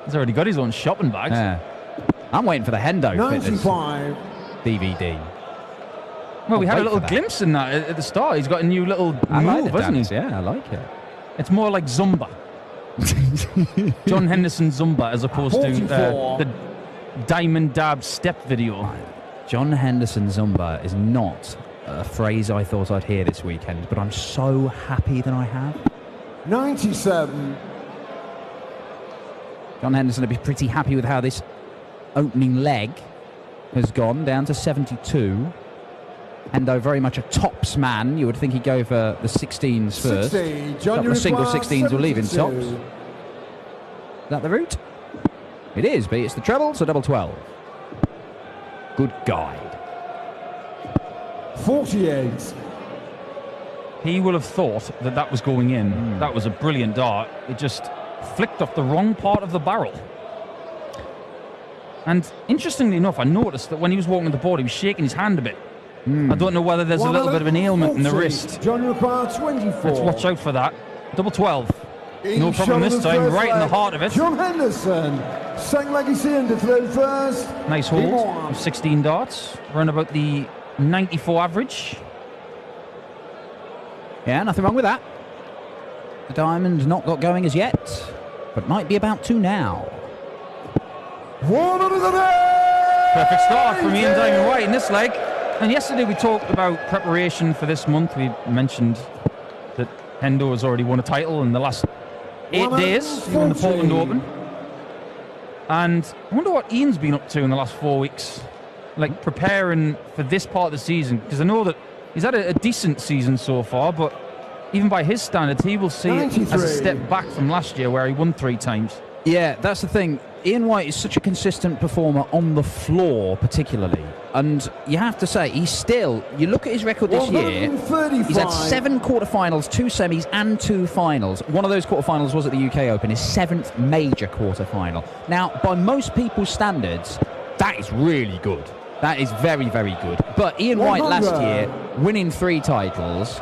He's already got his own shopping bags. Yeah. I'm waiting for the Hendo 95. DVD. Well, we had a little glimpse in that at the start. He's got a new little move, hasn't he? Yeah, I like it. It's more like Zumba. John Henderson Zumba as opposed to the Diamond Dab step video. John Henderson Zumba is not a phrase I thought I'd hear this weekend, but I'm so happy that I have. 97. John Henderson will be pretty happy with how this opening leg has gone, down to 72. Hendo very much a tops man. You would think he'd go for the 16s first. 60. The single 16s will leave in tops. Is that the route? It is, but it's the treble, so double 12. Good guide. 48. He will have thought that that was going in. That was a brilliant dart. It just flicked off the wrong part of the barrel. And interestingly enough, I noticed that when he was walking the board, he was shaking his hand a bit. I don't know whether there's a little bit of an ailment in the wrist. John requires 24. Let's watch out for that. Double 12. No problem this time, right in the heart of it. John Henderson, second leg he's in to throw first. Nice hold of 16 darts, around about the 94 average. Yeah, nothing wrong with that. The diamond's not got going as yet, but might be about to now. One under the net! Perfect start from Ian Diamond White in this leg. And yesterday we talked about preparation for this month. We mentioned that Hendo has already won a title in the last 8 days. He won the Portland Open. And I wonder what Ian's been up to in the last 4 weeks, like preparing for this part of the season. Because I know that he's had a decent season so far, but even by his standards, he will see it as a step back from last year where he won 3 times. Yeah, that's the thing. Ian White is such a consistent performer on the floor, particularly. And you have to say, he's still, you look at his record this year, he's had 7 quarterfinals, 2 semis, and 2 finals. One of those quarterfinals was at the UK Open, his 7th major quarterfinal. Now, by most people's standards, that is really good. That is very, very good. But Ian White last year, winning 3 titles,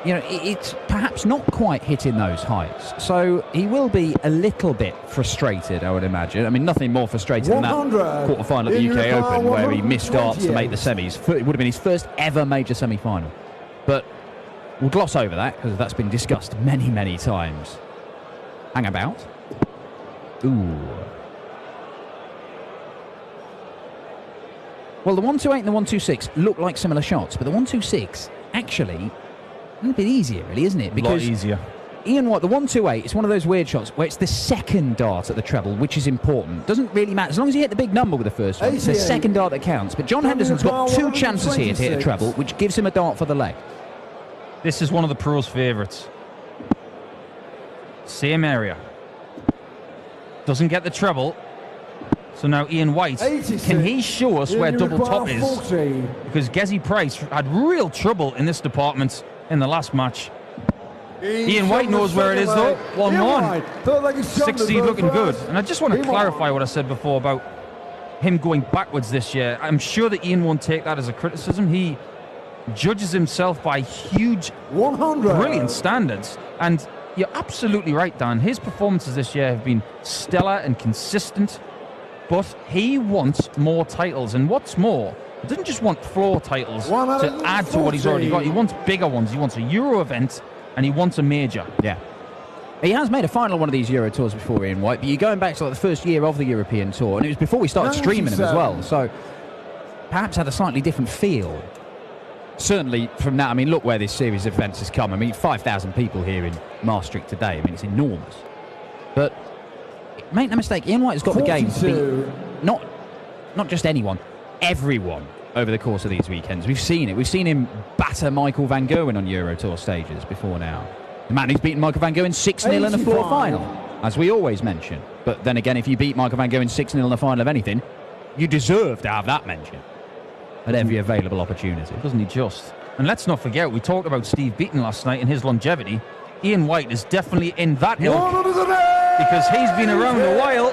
you know, it's perhaps not quite hitting those heights. So he will be a little bit frustrated, I would imagine. I mean, nothing more frustrating than that quarterfinal at the UK Open where he missed darts to make the semis. It would have been his first ever major semi-final. But we'll gloss over that because that's been discussed many, many times. Hang about. Ooh. Well, the 128 and the 126 look like similar shots, but the 126 actually a little bit easier, really, isn't it? Because a lot easier. Ian White, the 128, it's one of those weird shots where it's the second dart at the treble, which is important. Doesn't really matter. As long as you hit the big number with the first one, it's the second dart that counts. But John Henderson's got 2 chances here to hit a treble, which gives him a dart for the leg. This is one of the pros' favourites. Same area. Doesn't get the treble. So now Ian White, can he show us where double top is? Because Gezi Price had real trouble in this department in the last match. Ian White knows where it is though. 1-1. 6 seed looking good. And I just want to clarify what I said before about him going backwards this year. I'm sure that Ian won't take that as a criticism. He judges himself by huge, brilliant standards. And you're absolutely right, Dan. His performances this year have been stellar and consistent. But he wants more titles. And what's more, he doesn't just want floor titles to add to what he's already got. He wants bigger ones. He wants a Euro event and he wants a major. Yeah. He has made a final one of these Euro tours before, Ian White, but you're going back to like the first year of the European tour, and it was before we started streaming him as well. So perhaps had a slightly different feel. Certainly from that, I mean, look where this series of events has come. I mean, 5,000 people here in Maastricht today. I mean, it's enormous. But make no mistake, Ian White has got the game to beat not just anyone, everyone over the course of these weekends. We've seen it. We've seen him batter Michael van Gerwen on Euro Tour stages before now. The man who's beaten Michael van Gerwen 6-0 in a floor final, as we always mention. But then again, if you beat Michael van Gerwen 6-0 in a final of anything, you deserve to have that mention at every available opportunity. Doesn't he just? And let's not forget, we talked about Steve Beaton last night and his longevity. Ian White is definitely in that ilk because he's been around a while.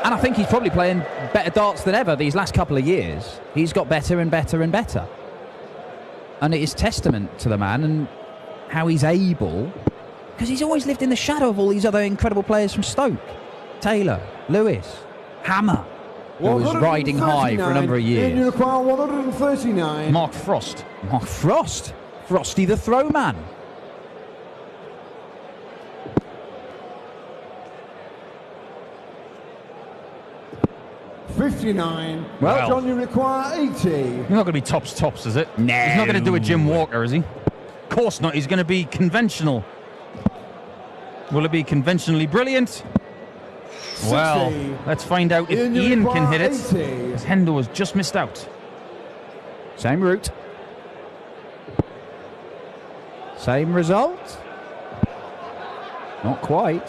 And I think he's probably playing better darts than ever these last couple of years. He's got better and better and better. And it is testament to the man and how he's able, because he's always lived in the shadow of all these other incredible players from Stoke, Taylor, Lewis, Hammer, who was riding high for a number of years. You require 139. Mark Frost. Mark Frost. Frosty the Throwman. $59. Well, John, you require 80. He's not going to be tops, is it? No. He's not going to do a Jim Walker, is he? Of course not. He's going to be conventional. Will it be conventionally brilliant? 60. Well, let's find out if Ian can hit it. 80. As Hendo has just missed out. Same route. Same result. Not quite.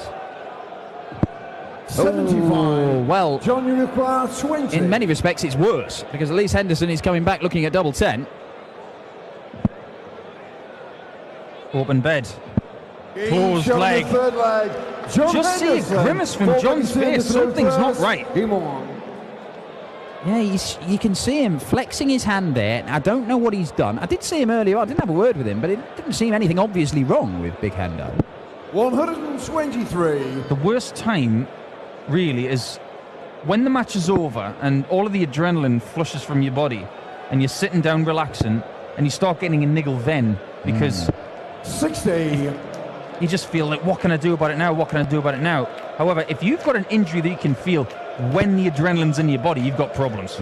75. Oh, well, John, you require 20. in many respects it's worse, because at least Henderson is coming back looking at double 10. Open bed. He's Closed shown the leg. third leg. John Just see a Henderson. grimace from Ball John's back in face. to throw Something's not first. right. Game on. Yeah, you can see him flexing his hand there. I don't know what he's done. I did see him earlier. I didn't have a word with him, but it didn't seem anything obviously wrong with Big Hendo. 123. The worst time, really, is when the match is over and all of the adrenaline flushes from your body and you're sitting down relaxing and you start getting a niggle then because 60. you just feel like, what can I do about it now? What can I do about it now? However, if you've got an injury that you can feel when the adrenaline's in your body, you've got problems.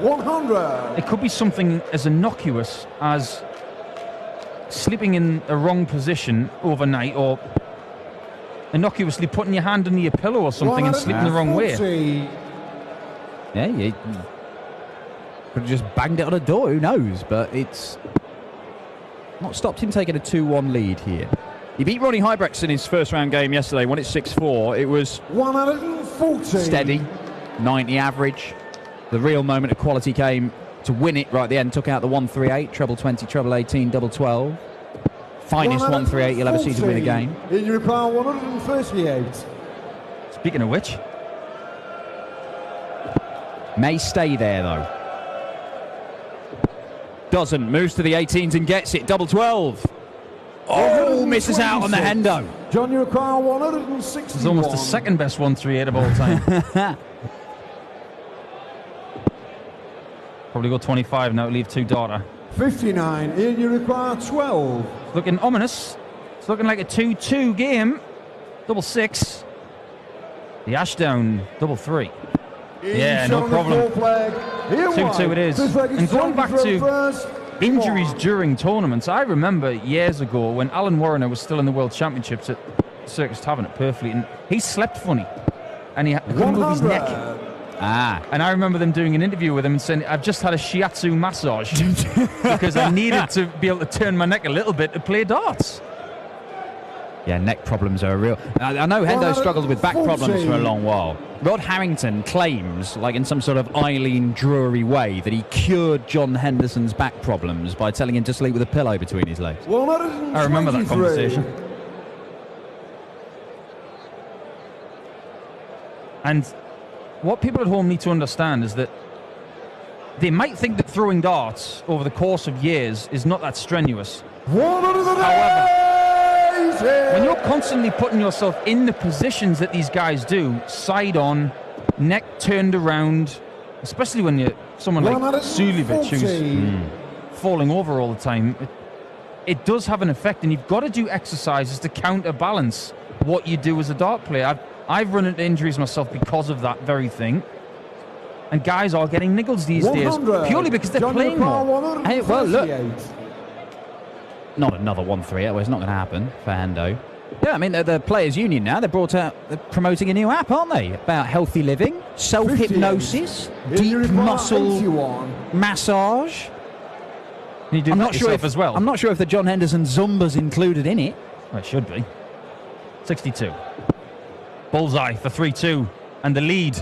100. It could be something as innocuous as sleeping in a wrong position overnight, or innocuously putting your hand under your pillow or something and sleeping the wrong way. 140. Yeah, you could have just banged it on a door, who knows? But it's not stopped him taking a 2-1 lead here. He beat Ronnie Hybrechts in his first round game yesterday, won it 6-4. It was 140. steady, 90 average. The real moment of quality came to win it right at the end. Took out the 138, treble 20, treble 18, double 12. Finest 138 you'll ever see to win a game. You require 138. Speaking of which, May stay there though. Doesn't. Moves to the 18s and gets it. Double 12. Oh, misses out on the Hendo. John, you require 160. it's almost the second best 138 of all time. Probably go 25 now to leave 2 data. 59. Ian, you require 12. Looking ominous. It's looking like a 2-2 game. Double 6. The Ashdown, double 3. Yeah, no problem. 2-2 it is. And going back to injuries during tournaments, I remember years ago when Alan Warrener was still in the World Championships at Circus Tavern at Purfleet, and he slept funny, and he couldn't move his neck. And I remember them doing an interview with him and saying, I've just had a shiatsu massage because I needed to be able to turn my neck a little bit to play darts. Yeah, neck problems are real. I know Hendo struggled with back problems for a long while. Rod Harrington claims, like in some sort of Eileen Drury way, that he cured John Henderson's back problems by telling him to sleep with a pillow between his legs. I remember that conversation. And what people at home need to understand is that they might think that throwing darts over the course of years is not that strenuous. However, when you're constantly putting yourself in the positions that these guys do, side on, neck turned around, especially when you're someone like Suljevic who's falling over all the time, it does have an effect, and you've got to do exercises to counterbalance what you do as a dart player. I've run into injuries myself because of that very thing. And guys are getting niggles these days purely because they're playing more. Hey, well, look. Not another 138. Well, it's not going to happen for Hendo. Yeah, I mean, the Players Union now, they're promoting a new app, aren't they? About healthy living, self-hypnosis, deep muscle massage. Can you do that yourself as well? I'm not sure if the John Henderson Zumba's included in it. Well, it should be. 62. Bullseye for 3-2. And the lead.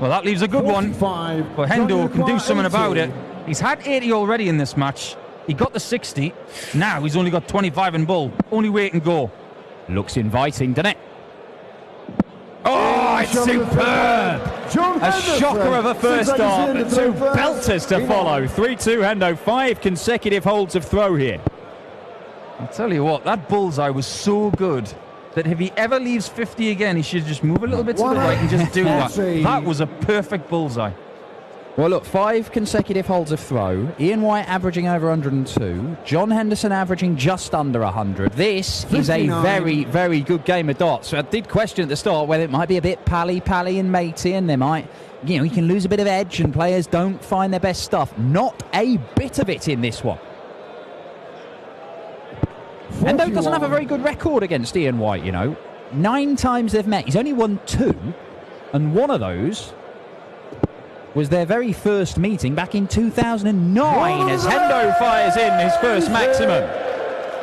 Well, that leaves a good one. But Hendo can do something about it. He's had 80 already in this match. He got the 60. Now he's only got 25 in bull. Only way it can go. Looks inviting, doesn't it? Oh, it's superb! A shocker of a first start, but 2 belters to follow. 3-2 Hendo, 5 consecutive holds of throw here. I'll tell you what, that bullseye was so good that if he ever leaves 50 again, he should just move a little bit to the right and just do that. That was a perfect bullseye. Well, look, 5 consecutive holds of throw. Ian White averaging over 102. John Henderson averaging just under 100. This 59. Is a very, very good game of darts. So I did question at the start whether it might be a bit pally and matey, and they might, you can lose a bit of edge and players don't find their best stuff. Not a bit of it in this one. 41. Hendo doesn't have a very good record against Ian White, 9 times they've met. He's only won 2, and one of those was their very first meeting back in 2009 as Hendo fires in his first maximum.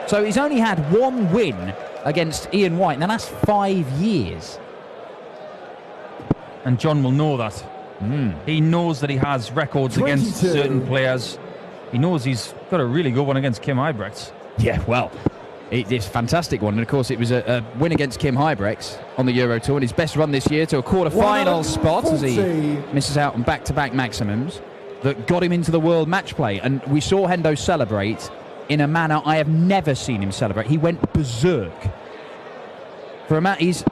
So he's only had 1 win against Ian White in the last 5 years. And John will know that. He knows that he has records 22. Against certain players. He knows he's got a really good one against Kim Huybrechts. Yeah, well, it's a fantastic one. And, of course, it was a win against Kim Huybrechts on the Euro Tour and his best run this year to a quarter-final spot as he misses out on back-to-back maximums that got him into the world match play. And we saw Hendo celebrate in a manner I have never seen him celebrate. He went berserk. For a man, he's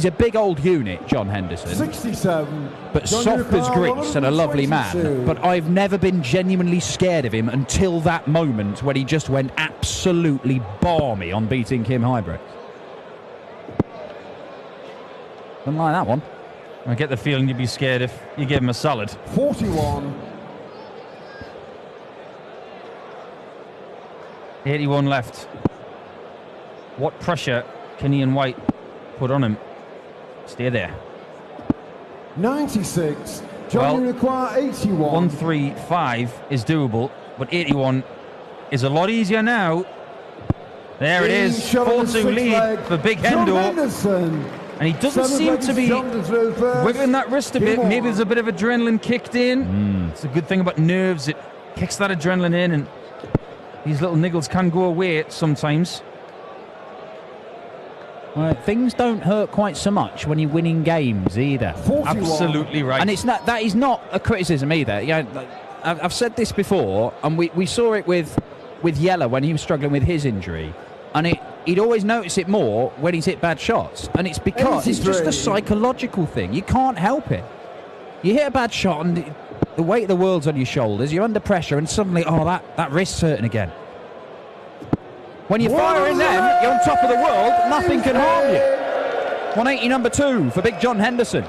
a big old unit, John Henderson. 67. But soft as grease and a lovely man. But I've never been genuinely scared of him until that moment when he just went absolutely balmy on beating Kim Huybrechts. Don't like that one. I get the feeling you'd be scared if you gave him a salad. 41. 81 left. What pressure can Ian White put on him? Stay there. 96. John, you require 81. 135 is doable, but 81 is a lot easier now. There it is. 4-2 lead for Big Hendo. And he doesn't seem to be wiggling that wrist a bit. Maybe there's a bit of adrenaline kicked in. It's a good thing about nerves. It kicks that adrenaline in, and these little niggles can go away sometimes. Well, things don't hurt quite so much when you're winning games either. 41. Absolutely right. And that is not a criticism either. I've said this before, and we saw it with Yeller when he was struggling with his injury, and he'd always notice it more when he's hit bad shots, and it's because 83. It's just a psychological thing. You can't help it. You hit a bad shot, and the weight of the world's on your shoulders. You're under pressure, and suddenly, that wrist's hurting again. When you're firing them, you're on top of the world, nothing can harm you. 180 number 2 for Big John Henderson.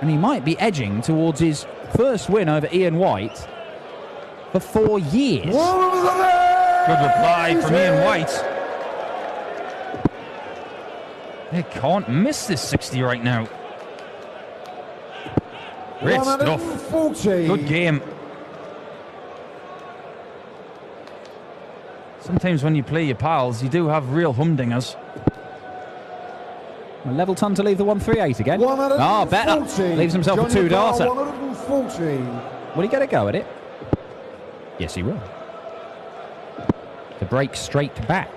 And he might be edging towards his first win over Ian White for 4 years. Good reply from Ian White. They can't miss this 60 right now. Great stuff. Good game. Sometimes when you play your pals, you do have real humdingers. A level ton to leave the 138 again. Better. Leaves himself a 2-darter. Will he get a go at it? Yes, he will. To break straight back.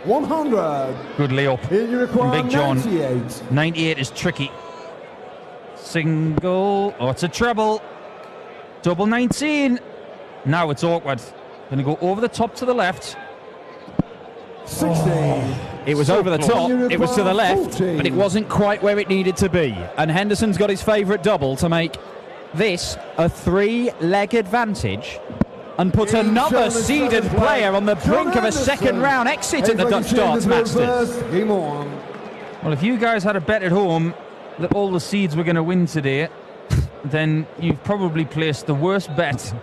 100. Good layup from Big John. 98. 98 is tricky. Single. Oh, it's a treble. Double 19. Now it's awkward. Going to go over the top to the left. 60. It was over the top, it was to the left, 40. but it wasn't quite where it needed to be. And Henderson's got his favourite double to make this a 3-leg advantage and put another seeded player on the brink of a second round exit at the Dutch Darts Masters. Well, if you guys had a bet at home that all the seeds were going to win today, then you've probably placed the worst bet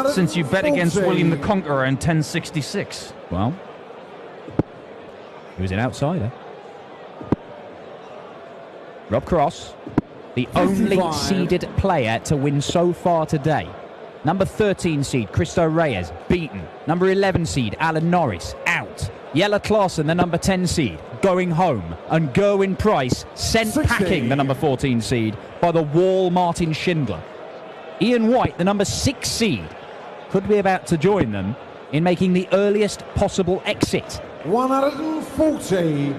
since you bet against William the Conqueror in 1066. Well, he was an outsider. Rob Cross, the 55. Only seeded player to win so far today. Number 13 seed, Christo Reyes, beaten. Number 11 seed, Alan Norris, out. Jelle Klaassen, the number 10 seed, going home. And Gerwin Price sent 60. Packing the number 14 seed by the wall Martin Schindler. Ian White, the number 6 seed, could be about to join them in making the earliest possible exit. 140.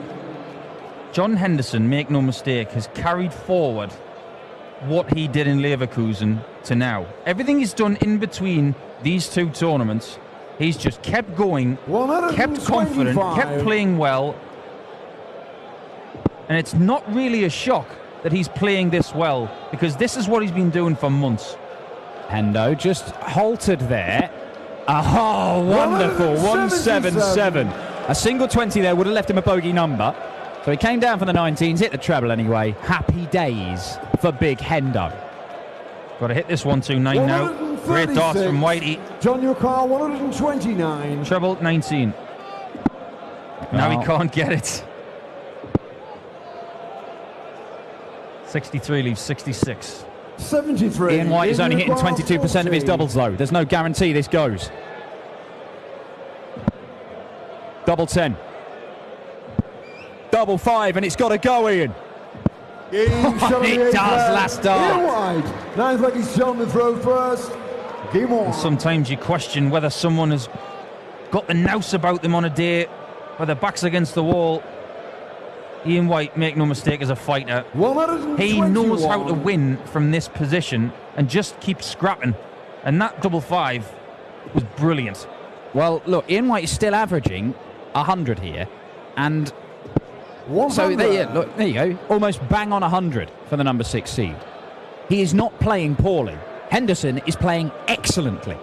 John Henderson, make no mistake, has carried forward what he did in Leverkusen to now. Everything he's done in between these two tournaments, he's just kept going, kept confident, kept playing well. And it's not really a shock that he's playing this well, because this is what he's been doing for months. Hendo just halted there. Oh, wonderful. 177. A single 20 there would have left him a bogey number. So he came down from the 19s, hit the treble anyway. Happy days for Big Hendo. Got to hit this 129 now. Great darts from Whitey. John your car, 129. Treble 19. Now he can't get it. 63 leaves 66. 73. Ian White is only hitting 22% of his doubles though. There's no guarantee this goes. Double 10. Double 5, and it's got to go, Ian. It does, last dart. Ian White. Now it's like he's shown the throw first. Game on. Sometimes you question whether someone has got the nous about them on a day where their back's against the wall. Ian White, make no mistake, is a fighter. He knows how to win from this position and just keep scrapping. And that double 5 was brilliant. Well, look, Ian White is still averaging 100 here, and 100. so there you go, almost bang on 100 for the number 6 seed. He is not playing poorly. Henderson is playing excellently.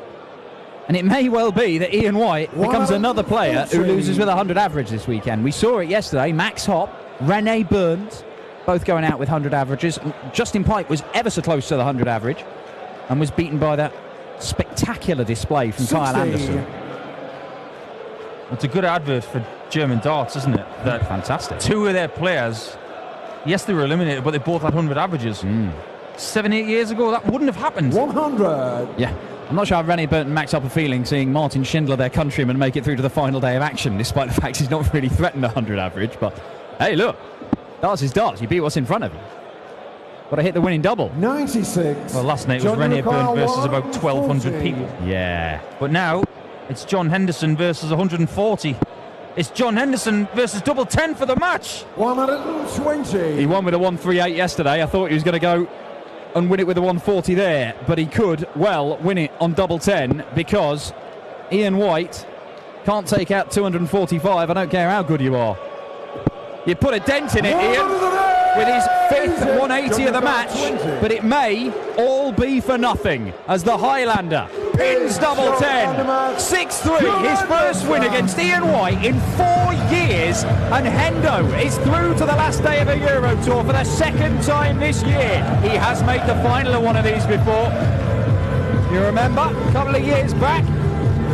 And it may well be that Ian White becomes another player who loses with 100 average this weekend. We saw it yesterday. Max Hopp, Rene Burns, both going out with 100 averages. Justin Pike was ever so close to the 100 average and was beaten by that spectacular display from Kyle Anderson. It's a good advert for German darts, isn't it? That fantastic. Two of their players, yes, they were eliminated, but they both had 100 averages. 7-8 years ago, that wouldn't have happened. 100. Yeah. I'm not sure how Rene Burton Max up a feeling seeing Martin Schindler, their countryman, make it through to the final day of action, despite the fact he's not really threatened 100 average. But, hey, look. Darts is darts. You beat what's in front of you. Got to hit the winning double. 96. Well, last night was Rene Burton versus about 1,200 people. Yeah. But now, it's John Henderson versus 140. It's John Henderson versus double 10 for the match. 120. He won with a 138 yesterday. I thought he was going to go and win it with a 140 there, but he could well win it on double 10 because Ian White can't take out 245. I don't care how good you are. You put a dent in it, Ian, with his 5th 180 of the match, but it may all be for nothing as the Highlander pins double 10. 6-3, his first win against Ian White in 4 years, and Hendo is through to the last day of a Euro Tour for the second time this year. He has made the final of one of these before. You remember, a couple of years back,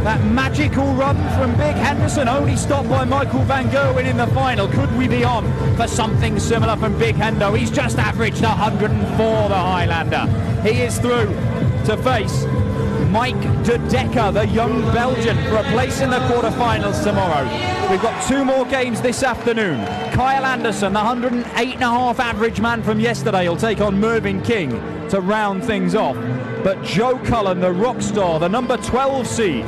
that magical run from Big Henderson, only stopped by Michael van Gerwen in the final. Could we be on for something similar from Big Hendo? He's just averaged 104, the Highlander. He is through to face Mike de Decker, the young Belgian, for a place in the quarterfinals tomorrow. We've got 2 more games this afternoon. Kyle Anderson, the 108.5 average man from yesterday, will take on Mervyn King to round things off. But Joe Cullen, the rock star, the number 12 seed,